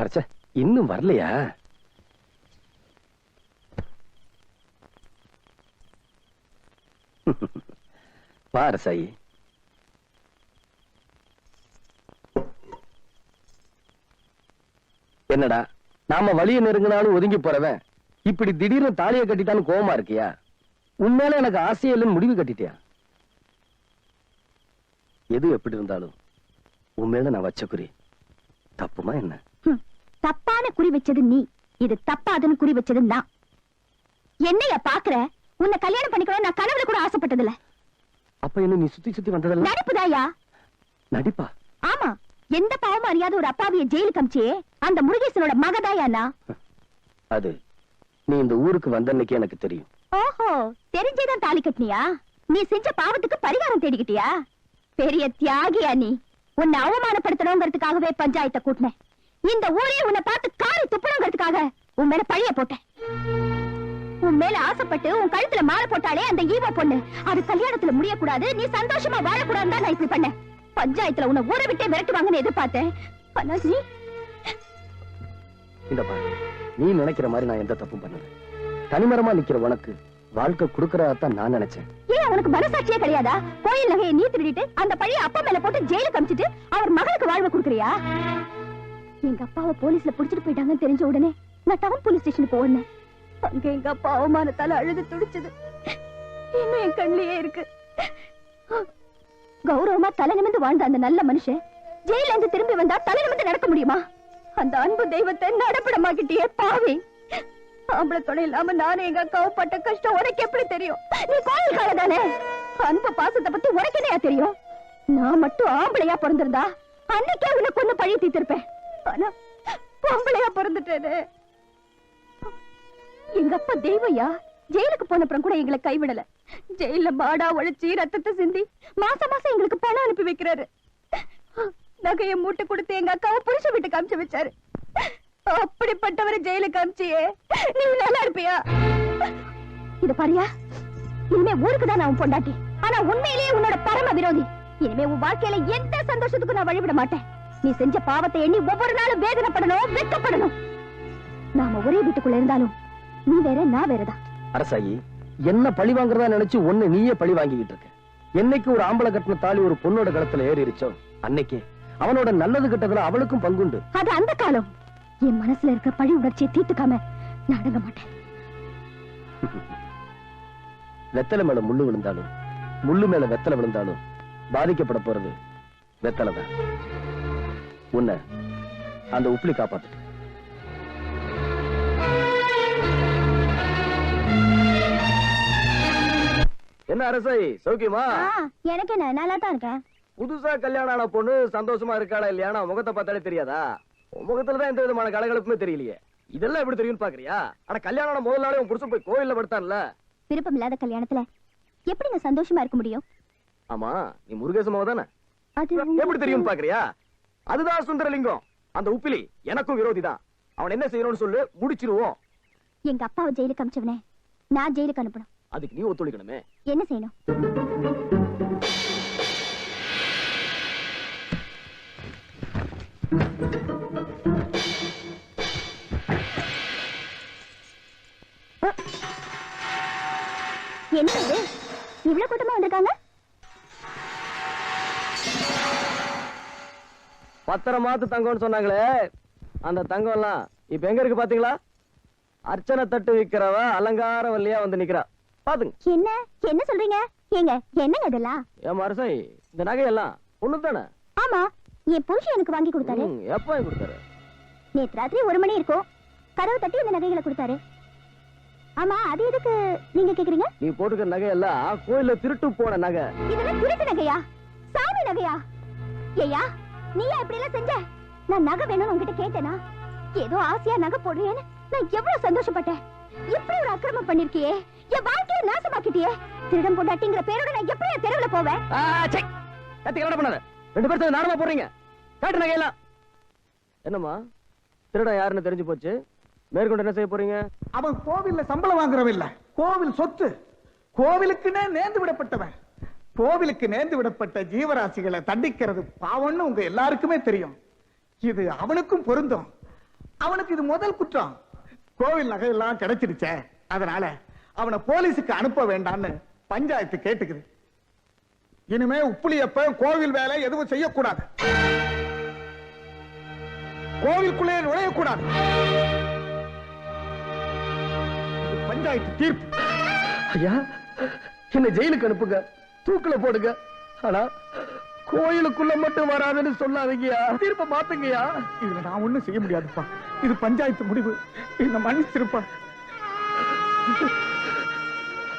அரைச்ச இன்னும் வரலையா? பாரு சாயி, என்னடா நாம வழிய நெருங்கினாலும் ஒதுங்கி போறவன் இப்படி திடீர்னு தாலியை கட்டிட்டாலும் கோவமா இருக்கியா? உண்மையில எனக்கு ஆசையே இல்லைன்னு முடிவு கட்டிட்டியா? எது எப்படி இருந்தாலும் உண்மையில நான் வச்ச குறி தப்புமா என்ன? தப்பான குறி வச்சது நீ, இது தப்பாதுன்னு குறி வச்சது நான். என்னைய பாக்குற? உன்னை கல்யாணம் பண்ணிக்கணும் நான் கனவுல கூட ஆசைப்பட்டதில்ல. அப்ப என்ன நீ சுத்தி சுத்தி வந்ததல்ல நடிப்புதாயா? நடிப்பா? ஆமா, எந்த பாவமும் அறியாத ஒரு அப்பாவிய ஜெயிலுக்கு அமிச்சியே அந்த முருகேசனோட மகதாயா? அது நீ இந்த ஊருக்கு வந்த அன்னைக்கு எனக்கு தெரியும். ஓஹோ, தெரிஞ்சேதான் தாலி கட்டினியா? நீ செஞ்ச பாவத்துக்கு பரிகாரம் தேடிக்கிட்டியா? பெரிய தியாகியா நீ. உன்னை அவமானப்படுத்தணுங்கிறதுக்காகவே பஞ்சாயத்தை கூட்டினேன். இந்த ஊரே உன்னை பார்த்து காரி துப்பணுங்கிறதுக்காக உன் மேல பழிய போட்டேன். உன் மேல ஆசைப்பட்டு உன் கழுத்துல மாலை போட்டாலே அந்த ஈவ பொண்ணு, அது கல்யாணத்துல முடியக்கூடாது, நீ சந்தோஷமா வாழக்கூடாதுன்னு தான் நான் இப்படி பண்ணேன். பஞ்சாயத்துல உன்னை ஊரை விட்டே விரட்டுவாங்கன்னு எதிர்பார்த்தேன். ஆனா இந்த பாரு, நீ நினைக்கிற மாதிரி நான் எந்த தப்பும் பண்ணல. தனிமரமா நிக்கிற உனக்கு வாழ்க்கை கொடுக்கறதான் நான் நினைச்சேன். ஏன் உனக்கு மனசாட்சியே கிடையாதா? கோயில் நகையை நீ திருடிட்டு அந்த பழிய அப்பா மேல போட்டு ஜெயிலுக்கு அமிச்சிட்டு அவர் மகளுக்கு வாழ்வு கொடுக்கறியா? எங்க அப்பாவை போலீஸ்ல புடிச்சிட்டு போயிட்டாங்கன்னு தெரிஞ்ச உடனே நான் டவுன் போலீஸ் ஸ்டேஷனுக்கு ஓடினேன். அங்க எங்க அப்பா அவமானத்தால அழுது துடிச்சது இன்னும் என் கண்ணிலேயே இருக்கு. கௌரவமா தலை நிமிந்து வாழ்ந்த அந்த நல்ல மனுஷன் ஜெயில இருந்து திரும்பி வந்தா தலை நிமிந்து நடக்க முடியுமா? அந்த அன்பு தெய்வத்தை நடப்படமாக்கிட்டியே பாவி. ஆம்பளை துணை இல்லாம நானே எங்க அக்காவை பட்ட கஷ்டம் உனக்கு எப்படி தெரியும்? நீ கோயில் கால தானே, அன்பு பாசத்தை பத்தி உனக்கு என்னையா தெரியும்? நான் மட்டும் ஆம்பளையா பிறந்திருந்தா அன்னைக்கே உனக்கு ஒண்ணு பழி தீர்த்திருப்பேன். ஆனா பொம்பளையா பிறந்துட்டேனே. எங்க அப்பா தெய்வயா ஜெயிலுக்கு போனப்புறம் கூட எங்களை கைவிடல. ஜெயில மாடா உழைச்சி ரத்தத்தை சிந்தி மாசம் மாசம் எங்களுக்கு பணம் அனுப்பி வைக்கிறாரு. நகையை மூட்டை கொடுத்து எங்க அக்காவை புருஷ வீட்டுக்கு அனுப்பிச்சு வச்சாரு. அப்படிப்பட்டவரை ஜெயிலுக்கு அனுப்பிச்சியே நீ நல்லா இருப்பியா? இத பாரியா, இனிமே ஊருக்கு தான் நான் பொண்டாட்டி, ஆனா உண்மையிலேயே உன்னோட பரம விரோதி. இனிமே உன் வாழ்க்கையில எந்த சந்தோஷத்துக்கும் நான் வழிவிட மாட்டேன். நீ செஞ்ச பாவத்தை எண்ணி ஒவ்வொரு நாளும் வேதனைப்படணும், வெட்கப்படணும். நாம ஒரே வீட்டுக்குள்ள இருந்தாலும் நீ வேற நான் வேறதான். அரசாயி, என்ன பழி வாங்குறதா நினைச்சு ஒண்ணு நீயே பழி வாங்கிக்கிட்டு இருக்க. என்னைக்கு ஒரு ஆம்பளை கட்டின தாலி ஒரு பொண்ணோட கழுத்துல ஏறிச்சோ அன்னைக்கு அவனோட நல்லது கிட்டதுல அவளுக்கும் பங்குண்டு. அது அந்த காலம். என் மனசுல இருக்க பழி உணர்ச்சியை தீர்த்துக்காம நான் அடங்க மாட்டேன். வெத்தலை மேல முள்ளு விழுந்தாலும் முள்ளு மேல வெத்தலை விழுந்தாலும் பாதிக்கப்பட போறது வெத்தலைதான். உன்னை அந்த உப்புளி காப்பாத்து. என்ன அரசாயி, சௌக்கியமா? எனக்கு நல்லா தான் இருக்கேன். புதுசா கல்யாணம் ஆன பொண்ணு சந்தோஷமா இருக்காளா இல்லையா முகத்தை பார்த்தாலே தெரியாதா? முகத்துலதான் எந்த விதமான கலகலப்புமே தெரியலையே. இதெல்லாம் எப்படி தெரியும் பாக்குறியா? ஆனா கல்யாணம் முதல் நாளே உன் புருஷன் போய் கோயில்ல படுத்தான்ல. விருப்பம் இல்லாத கல்யாணத்துல எப்படிங்க சந்தோஷமா இருக்க முடியும்? ஆமா, நீ முருகேசமாவ தானே? அது எப்படி தெரியும் பாக்குறியா? அதுதான் சுந்தரலிங்கம். அந்த உப்பிலி எனக்கும் விரோதி தான். அவன் என்ன செய்யணும்னு சொல்லு, முடிச்சிருவோம். எங்க அப்பாவை ஜெயிலுக்கு அனுப்பிச்சவனே நான் ஜெயிலுக்கு அனுப்பணும். அதுக்கு நீ ஒத்துழைக்கணுமே. என்ன செய்யணும்? என்ன இது இவ்வளவு கூட்டமா வந்திருக்காங்க? பத்திரமாத்து தங்கம்னு சொன்னாங்களே, அந்த தங்கம் எல்லாம் இப்ப எங்க இருக்கு பாத்தீங்களா? அர்ச்சனை தட்டு விக்கிறவ அலங்கார வல்லியா வந்து நிக்கிறா பாத்துங்க. என்ன என்ன சொல்றீங்க? ஏங்க என்னங்க இதெல்லாம்? ஏன் அரசாயி, இந்த நகையெல்லாம் ஒண்ணு தானே? ஆமா, என் புருஷன் எனக்கு வாங்கி கொடுத்தாரு. எப்ப வாங்கி கொடுத்தாரு? நேற்று ராத்திரி 1 மணி இருக்கும். கதவு தட்டி இந்த நகைகளை கொடுத்தாரு. ஆமா, அது எதுக்கு நீங்க கேக்குறீங்க? நீ போட்டுக்கிற நகையெல்லாம் கோயில்ல திருட்டு போன நகை. இதெல்லாம் திருட்டு நகையா? சாமி நகையா? ஏயா நீயா இப்படி எல்லாம் செஞ்ச? நான் நகை வேணும்னு உங்ககிட்ட கேட்டேனா? ஏதோ ஆசையா நகை போடுறேன்னு நான் எவ்வளவு சந்தோஷப்பட்டேன். இப்படி ஒரு அக்கிரமம் பண்ணிருக்கியே, என் வாழ்க்கையை நாசமாக்கிட்டியே. திருடம் பொண்டாட்டிங்கிற பேரோட நான் எப்படி தெருவுல போவேன்? கத்தி கலட பண்ணாத. 2 பேரும் நாடமா போடுறீங்க. காட்டு நகையெல்லாம். என்னம்மா, திருடன் யாருன்னு தெரிஞ்சு போச்சு, மேற்கொண்டு என்ன செய்ய போறீங்க? அவன் கோவில்ல சம்பளம் வாங்குறவன் இல்ல, கோவில் சொத்து. கோவிலுக்குன்னே நேர்ந்து விடப்பட்டவன். கோவிலுக்கு நேர்ந்து விடப்பட்ட ஜீவராசிகளை தண்டிக்கிறது பாவம்னு உங்க எல்லாருக்குமே தெரியும். இது அவனுக்கும் பொருந்தும். அவனுக்கு இது முதல் குற்றம். கோவில் நகையெல்லாம் கிடைச்சிருச்சே, அதனால அவனை போலீஸுக்கு அனுப்ப வேண்டாம்னு பஞ்சாயத்து கேட்டுக்குது. இனிமே உப்புலியப்ப கோவில் வேலை எதுவும் செய்யக்கூடாது, கோவிலுக்குள்ளே நுழையக்கூடாது. பஞ்சாயத்து தீர்ப்பு. ஐயா, என்ன ஜெயிலுக்கு அனுப்புங்க, தூக்குல போடுங்க. ஆனா கோயிலுக்குள்ள மட்டும் வராதுன்னு சொல்லாதீங்கயா, தீர்ப்பை மாத்துங்கயா. இதுல நான் ஒண்ணும் செய்ய முடியாதுப்பா, இது பஞ்சாயத்து முடிவு. என்ன மன்னிச்சிருப்பா.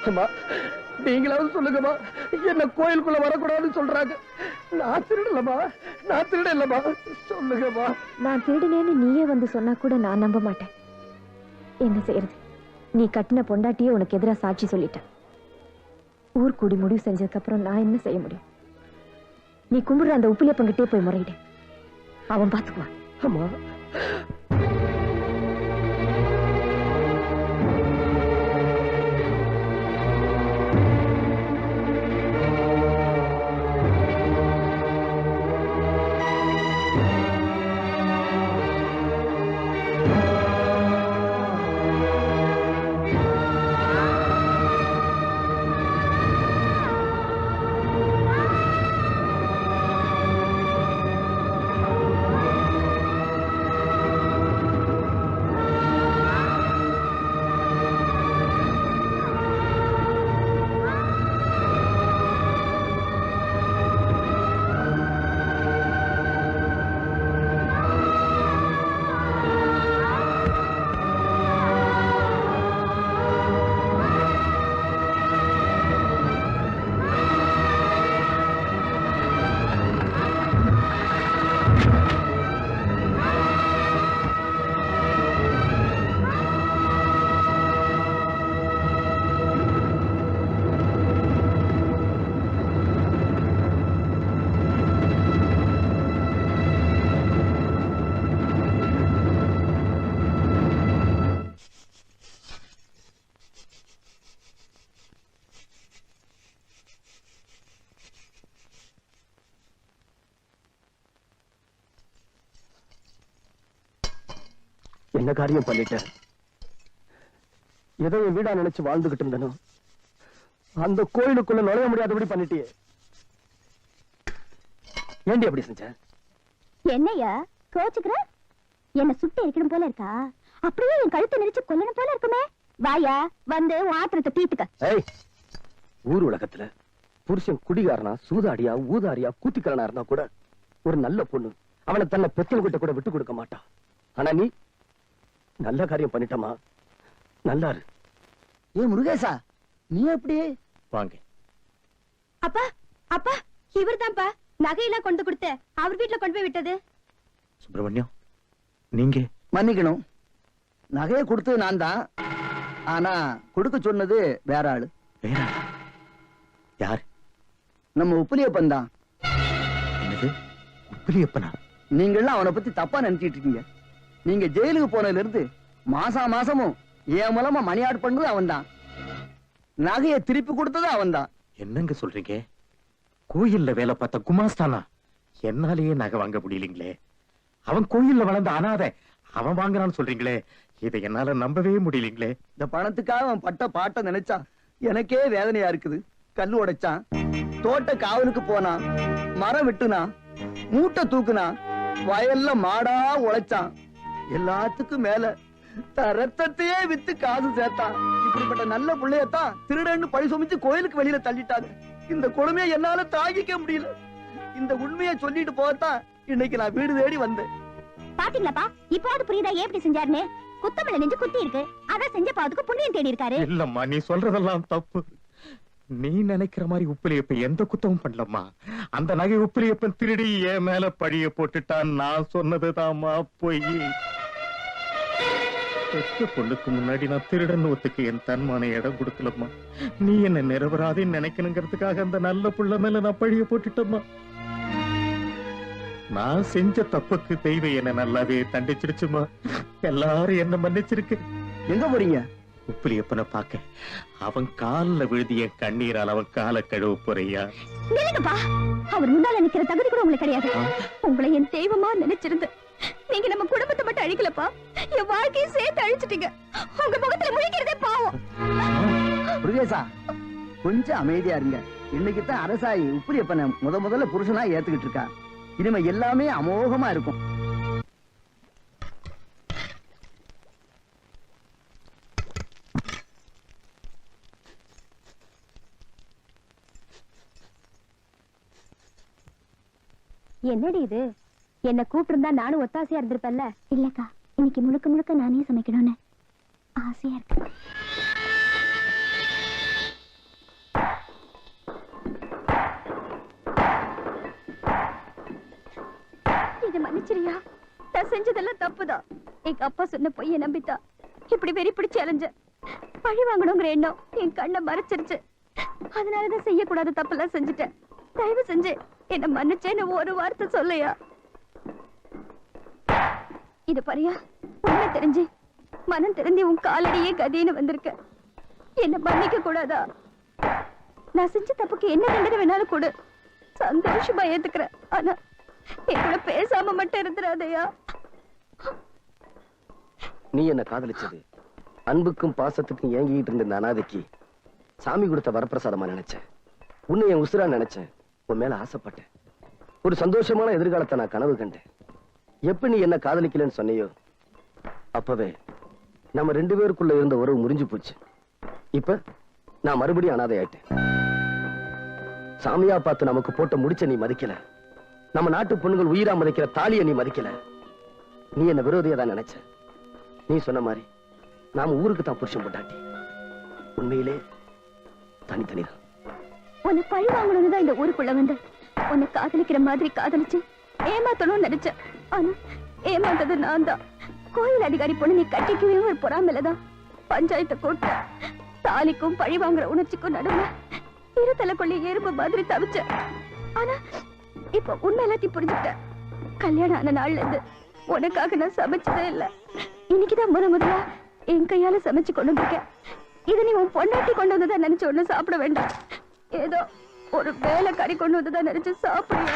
அம்மா, நீங்களாவது சொல்லுங்கம்மா, என்ன கோயிலுக்குள்ள வரக்கூடாதுன்னு சொல்றாங்க. நான் திருடலம்மா, நான் திருடலம்மா, சொல்லுங்கம்மா. நான் திருடினேன்னு நீயே வந்து சொன்னா கூட நான் நம்ப மாட்டேன். என்ன செய்யறது, நீ கட்டின பொண்டாட்டியே உனக்கு எதிராக சாட்சி சொல்லிட்ட. ஊர் கூடி முடிவு செஞ்சதுக்கு அப்புறம் நான் என்ன செய்ய முடியும்? நீ கும்பிடுற அந்த உப்புலியப்பங்கிட்டே போய் முறையிடு, அவன் பாத்துக்குவான். அம்மா, என்ன காரியம் பண்ணிட்டேன்? ஏதோ என் வீடா நினைச்சு வாழ்ந்துகிட்டு இருந்தனோ, அந்த கோயிலுக்குள்ள நுழைய முடியாதபடி பண்ணிட்டியே. ஏண்டி அப்படி செஞ்ச? என்னையா கோச்சுக்கிற? என்ன சுட்டு இருக்கணும் போல இருக்கா? அப்படியே என் கழுத்தை நெரிச்சு கொல்லணும் போல இருக்குமே. வாயா, வந்து ஆத்திரத்தை தீர்த்துக்க. ஏய், ஊர் உலகத்துல புருஷன் குடிகாரனா, சூதாடியா, ஊதாரியா, கூத்திக்காரனா இருந்தா கூட ஒரு நல்ல பொண்ணு அவனை தன்னை பெத்தல்கிட்ட கூட விட்டு கொடுக்க மாட்டா. ஆனா நீ நல்ல காரியம் பண்ணிட்டமா, நல்லாரு. ஏ முருகேசா, நீ எப்படி? வாங்க. அப்பா, அப்பா, இவர்தான்ப்பா நகையெல்லாம் கொண்டு கொடுத்த அவர் வீட்டுல கொண்டு போய் விட்டது. சுப்பிரமணியம், நீங்க மன்னிக்கணும், நகையை கொடுத்தது நான் தான். ஆனா கொடுக்க சொன்னது வேற ஆளு. வேற ஆளா? யார்? நம்ம உப்புலியப்பன் தான். என்னது, உப்பிலியப்பனா? நீங்கெல்லாம் அவனை பத்தி தப்பா நினைச்சிட்டு இருக்கீங்க. நீங்க ஜெயிலுக்கு போனதுல இருந்து மாசமும் என் மூலமா மணி ஆட் பண்ணது அவன் தான். நகையை திருப்பி கொடுத்தது அவன் தான். என்னங்க சொல்றீங்க? கோயில்ல வேலை பார்த்த குமாஸ்தானா? என்னாலேயே நகை வாங்க முடியலீங்களே. அவன் கோயில்ல வளர்ந்த அனாதை, அவன் வாங்குறான்னு சொல்றீங்களே, இதை என்னால நம்பவே முடியலீங்களே. இந்த பணத்துக்காக அவன் பட்ட பாட்ட நினைச்சா எனக்கே வேதனையா இருக்குது. கல்லு உடைச்சான், தோட்ட காவலுக்கு போனான், மரம் வெட்டுனா, மூட்டை தூக்குனா, வயல்ல மாடா உழைச்சான். எல்லாத்துக்கும் மேல ரத்தத்தையே வித்து காசு சேர்த்தான். இப்படிப்பட்ட நல்ல பிள்ளையத்தான் திருடன்னு பழி சுமிச்சு கோயிலுக்கு வெளியில தள்ளிட்டாங்க. இந்த கொடுமையை என்னால தாங்கிக்க முடியல. இந்த உண்மையை சொல்லிட்டு போகத்தான் இன்னைக்கு நான் வீடு தேடி வந்தேன். பாத்தீங்களாப்பா, இப்போது புரியுதா ஏன் இப்படி செஞ்சாருன்னு? குத்தமலை நெஞ்சு குத்தி இருக்கு, அதான் செஞ்ச பாவத்துக்கு புண்ணியம் தேடி இருக்காரு. இல்லம்மா, நீ சொல்றதெல்லாம் தப்பு. நீ நினைக்கிற மாதிரி உப்பிலியப்பன் எந்த குத்தமும் பண்ணலம்மா. அந்த நகை உப்பிலியப்பன் திருடி என் மேல பழிய போட்டுட்டான். நான் சொன்னதுதாம்மா பொய். பெத்த பொண்ணுக்கு முன்னாடி நான் திருடன் ஒத்துக்கு என் தன்மான இடம் கொடுக்கலம்மா. நீ என்ன நிரபராதின்னு நினைக்கணுங்கிறதுக்காக அந்த நல்ல புள்ள மேல நான் பழிய போட்டுட்டம்மா. நான் செஞ்ச தப்புக்கு தெய்வம் என்ன நல்லாவே தண்டிச்சிருச்சுமா. எல்லாரும் என்ன மன்னிச்சிருக்கு. எங்க போறீங்க? உப்பிலியப்பனை பார்க்க. அவன் காலில் விழுதி என் கண்ணீரால் அவன் காலை கழுவ போறியா? நில்லுங்கப்பா, அவர் முன்னால நிக்கிற தகுதி கூட உங்களுக்கு கிடையாது. உங்களை என் தெய்வமா நினைச்சிருந்து நீங்க நம்ம குடும்பத்தை மட்டும் அழிக்கலப்பா, என் வாழ்க்கையை சேர்த்து அழிச்சிட்டீங்க. உங்க முகத்துல முழிக்கிறதே பாவம். முருகேசா, கொஞ்சம் அமைதியா இருங்க. இன்னைக்கு தான் அரசாயி உப்பிலியப்பனை முதல்ல புருஷனா ஏத்துக்கிட்டு இருக்கா. இனிமே எல்லாமே அமோகமா இருக்கும். என்னடி இது? என்ன கூப்பிட்டு நானும் ஒத்தாசையா இருந்திருப்பேன்ல. இல்லக்கா, இன்னைக்கு முழுக்க முழுக்க நானே சமைக்கணும்னு ஆசையா இருக்கு. இத மன்னிச்சிரியா, நான் செஞ்சதெல்லாம் தப்புதான். எங்க அப்பா சொன்ன பொய்யை நம்பித்தா இப்படி வெறி பிடிச்சு அலைஞ்ச. பழி வாங்கணுங்கிற எண்ணம் என் கண்ணை மறைச்சிருச்சு. அதனாலதான் செய்யக்கூடாத தப்பெல்லாம் செஞ்சுட்டேன். தயவு செஞ்சு என்ன மன்னிச்சேன்னு ஒரு வார்த்தை சொல்லையா. இது பாரியா, உண்மை தெரிஞ்சு மனம் தெரிஞ்சு உன் காலடியே கதின்னு வந்திருக்க. என்ன மன்னிக்க கூடாதா? நான் செஞ்ச தப்புக்கு என்ன தண்டனை வேணாலும் கொடு, சந்தோஷமா ஏத்துக்கிறேன். ஆனா என் கூட பேசாம மட்டும் இருந்துடாதையா. நீ என்ன காதலிச்சது அன்புக்கும் பாசத்துக்கும் ஏங்கிட்டு இருந்த இந்த அனாதைக்கு சாமி கொடுத்த வரப்பிரசாதமா நினைச்சேன். உன்னை என் உசுரா நினைச்சேன். உன் மேல ஆசைப்பட்டேன். ஒரு சந்தோஷமான எதிர்காலத்தை நான் கனவு கண்டேன். எப்ப நீ என்ன காதலிக்கலன்னு சொன்னியோ அப்பவே நம்ம 2 பேருக்குள்ள இருந்த உறவு முறிஞ்சு போச்சு. இப்ப நான் மறுபடியும் அனாதை ஆயிட்டேன். சாமியா பார்த்து நமக்கு போட்ட முடிச்ச நீ மதிக்கல. நம்ம நாட்டு பொண்ணுகள் உயிரா மதிக்கிற தாலியை நீ மதிக்கல. நீ என்ன விரோதியா தான் நினைச்ச. நீ சொன்ன மாதிரி நாம ஊருக்கு தான் புருஷன் போட்டாட்டி. உண்மையிலே தனித்தனிதான். உன்னை பழி வாங்கணும்னு தான் இந்த ஊருக்குள்ள வந்து உன்னை காதலிக்கிற மாதிரி காதலிச்சு ஏமாத்தணும்னு நினைச்சேன். ஆனா ஏமாந்தது நான் தான். கோயில் அதிகாரி பொண்ணு நீ கட்டிக்குவே ஒரு பொறாமலதான் பஞ்சாயத்தை கூட்ட. தாலிக்கும் பழி வாங்குற உணர்ச்சிக்கும் நடுவுல இருதலைக்குள்ளே எறும்பு மாதிரி தவிச்ச. ஆனா இப்ப உண்மை எல்லாத்தையும் புரிஞ்சுட்டேன். கல்யாணம் ஆன நாள்ல இருந்து உனக்காக நான் சமைச்சதே இல்ல. இன்னைக்குதான் முதலா என் கையால சமைச்சு கொண்டு வந்திருக்கேன். இதை நீ உன் பொண்டாட்டி கொண்டு வந்ததான் நினைச்சு ஒண்ணு சாப்பிட வேண்டாம். ஏதோ ஒரு வேலை கறி கொண்டு வந்ததான் நினைச்சு சாப்பிடுங்க.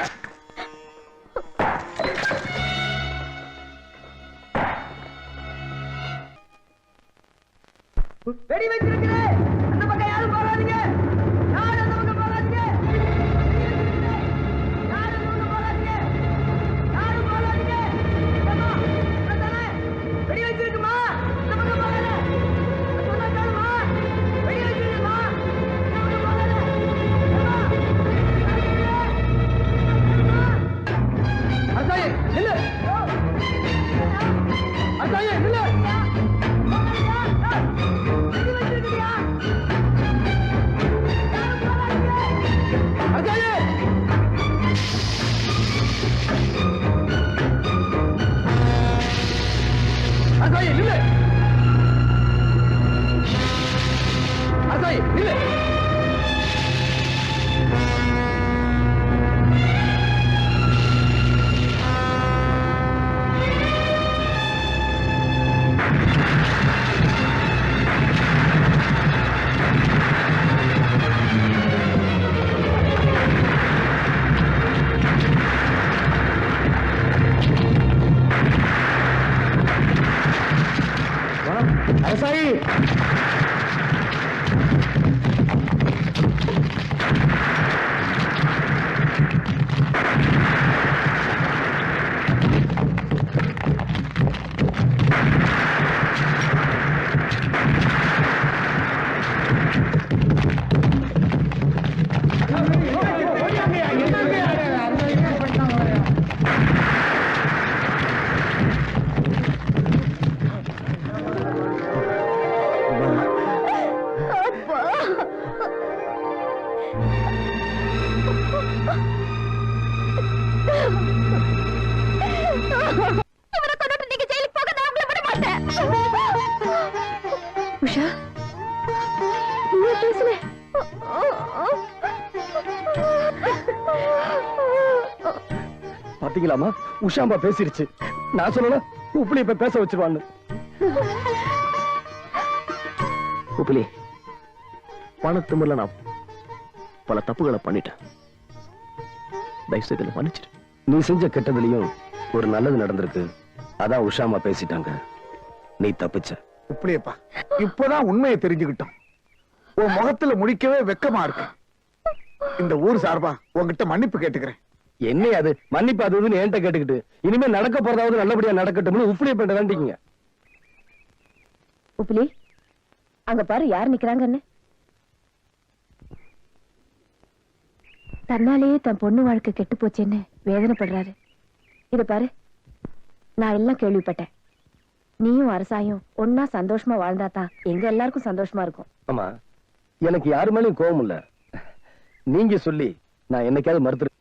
வெடி வச்சிருக்கிறேன். அந்த பக்கம் யாரும் போகாதீங்க. யாரும் அந்த பக்கம் போகாதீங்க. யாரும் அந்த பக்கம் போகாதீங்க. யாரும் போகாதீங்க. அம்மா, அதானே வெடி வச்சிருக்குமா? அந்த பக்கம் போகாத. சொன்னா கேளுமா? வெடி வச்சிருக்குமா? அந்த பக்கம் போகாத. அம்மா, அசாயே நில்லு. அசாயே நில்லு. அசாயே நில்லு. அசாயே நில்லு. அரசாயி உஷா, நீ பேசுன. பாத்தீங்களாமா, உஷாம்பா பேசிருச்சு. நான் சொல்லல உப்புலி இப்ப பேச வச்சிருவான்னு. உப்புலி, பணத்துமில்ல நான் பல தப்புகளை பண்ணிட்டேன். தயவுசெய்து மன்னிச்சிரு. நீ செஞ்ச கெட்டதுலயும் ஒரு நல்லது நடந்திருக்கு. அதான் உஷாமா பேசிட்டாங்க, நீ தப்பிச்ச. உப்புளியப்பா, இப்பதான் உண்மையை தெரிஞ்சுக்கிட்டோம். உன் முகத்துல முடிக்கவே வெக்கமா இருக்கு. இந்த ஊர் சார்பா உன்கிட்ட மன்னிப்பு கேட்டுக்கிறேன். என்ன அது மன்னிப்பு அது இதுன்னு என்கிட்ட கேட்டுக்கிட்டு, இனிமே நடக்க போறதாவது நல்லபடியா நடக்கட்டும்னு உப்புளிய பண்ண வேண்டிங்க. உப்புலி, அங்க பாரு யார் நிக்கிறாங்கன்னு. தன்னாலேயே தன் பொண்ணு வாழ்க்கை கெட்டு போச்சேன்னு வேதனைப்படுறாரு. இத பாரு, நான் எல்லாம் கேள்விப்பட்டேன். நீயும் அரசாயும் ஒன்னா சந்தோஷமா வாழ்ந்தாதான் எங்க எல்லாருக்கும் சந்தோஷமா இருக்கும். ஆமா, எனக்கு யாரு மேலயும் கோபம் இல்ல. நீங்க சொல்லி நான் என்னைக்காவது மறுத்து